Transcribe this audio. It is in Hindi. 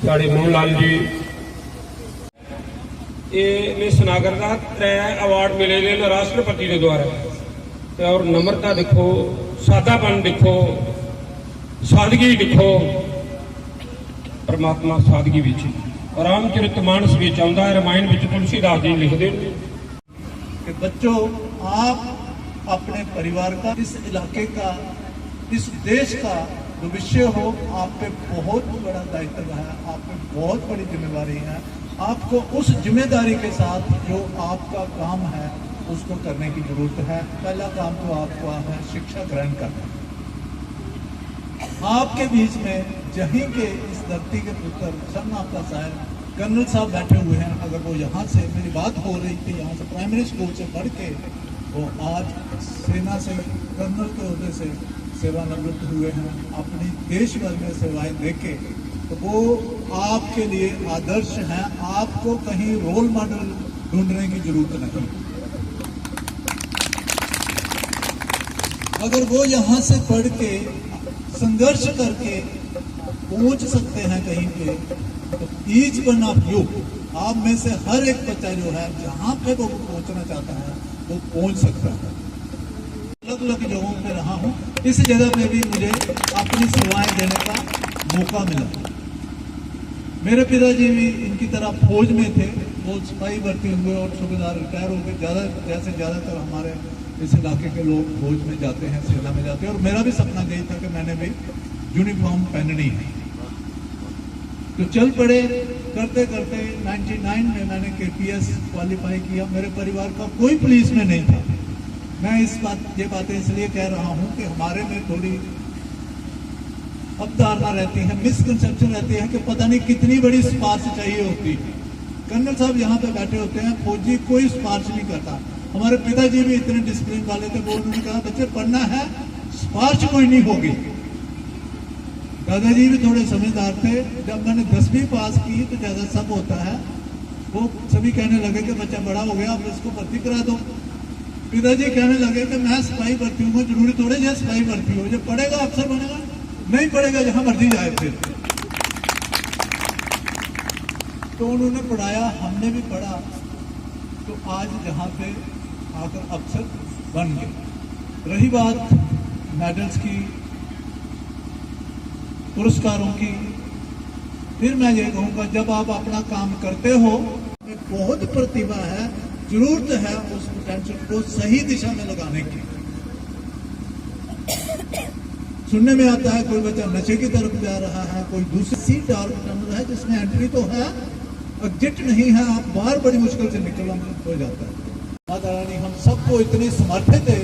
साढ़े मोहन लाल जी ये सनागर का 3 अवार्ड मिले ने राष्ट्रपति के द्वारा। और नम्रता देखो, सादापन देखो, सादगी देखो। परमात्मा सादगी विच और रामचरित मानस विच आउंदा है। रामायण विच तुलसीदास जी लिखते हैं कि बच्चों, आप अपने परिवार का, इस इलाके का, इस देश का भविष्य हो। आप पे बहुत बड़ा दायित्व है, आप पे बहुत बड़ी जिम्मेदारी है। आपको उस जिम्मेदारी के साथ जो आपका काम है उसको करने की जरूरत है। पहला काम तो आपका है शिक्षा ग्रहण करना। आपके बीच में जहीं के इस धरती के पुत्र सन आपका साहब कर्नल साहब बैठे हुए हैं। अगर वो यहाँ से, मेरी बात हो रही थी, यहाँ से प्राइमरी स्कूल से पढ़ के वो आज सेना से कर्नल के ओहदे से सेवानिवृत्त हुए हैं, अपनी देश भर में सेवाएं देके, तो वो आपके लिए आदर्श हैं। आपको कहीं रोल मॉडल ढूंढने की जरूरत नहीं। अगर वो यहाँ से पढ़ के संघर्ष करके पहुंच सकते हैं कहीं पे, तो ईच वन ऑफ यू, आप में से हर एक बच्चा जो है जहाँ पे वो पहुंचना चाहता है वो पहुंच सकता है। अलग अलग जगहों पे रहा हूँ, इस जगह पे भी मुझे अपनी सेवाएं देने का मौका मिला। मेरे पिताजी भी इनकी तरह फौज में थे, वो सिपाही भर्ती हुए और सूबेदार रिटायर हो गए। ज़्यादातर हमारे इस इलाके के लोग फौज में जाते हैं, सेना में जाते हैं। और मेरा भी सपना यही था कि मैंने भी यूनिफॉर्म पहननी है। तो चल पड़े, करते करते 99 में मैंने KPS क्वालिफाई किया। मेरे परिवार का कोई पुलिस में नहीं था। मैं ये बातें इसलिए कह रहा हूं कि हमारे में थोड़ी अवधारणा रहती है, मिसकंसेप्शन रहती है कि पता नहीं कितनी बड़ी सिफारिश चाहिए होती है। कर्नल साहब यहाँ पे बैठे होते हैं, फौजी कोई सिफारिश नहीं करता। हमारे पिताजी भी इतने डिसिप्लिन वाले थे, वो उन्होंने कहा बच्चे पढ़ना है, सिफारिश कोई नहीं होगी। दादाजी भी थोड़े समझदार थे। जब मैंने 10वीं पास की तो ज्यादा सब होता है, वो सभी कहने लगे कि बच्चा बड़ा हो गया, अब इसको भर्ती करा दो। पिताजी कहने लगे कि मैं सिपाही भर्ती हूँ, जरूरी थोड़े जो सिपाही भर्ती हो, जो पढ़ेगा अफसर बनेगा, नहीं पढ़ेगा जहां मर्जी जाए। फिर तो उन्होंने पढ़ाया, हमने भी पढ़ा, तो आज जहां पे आकर अफसर बन गए। रही बात मेडल्स की, पुरस्कारों की, फिर मैं ये कहूँगा जब आप अपना काम करते हो, बहुत प्रतिभा है, जरूरत है उस पोटेंशियल को सही दिशा में लगाने की। सुनने में आता है कोई बच्चा नशे की तरफ जा रहा है, कोई दूसरी सीट टनल है जिसमें एंट्री तो है, एग्जिट नहीं है, आप बाहर बड़ी मुश्किल से निकलना हो जाता है। माता रानी हम सबको इतनी समर्थ थे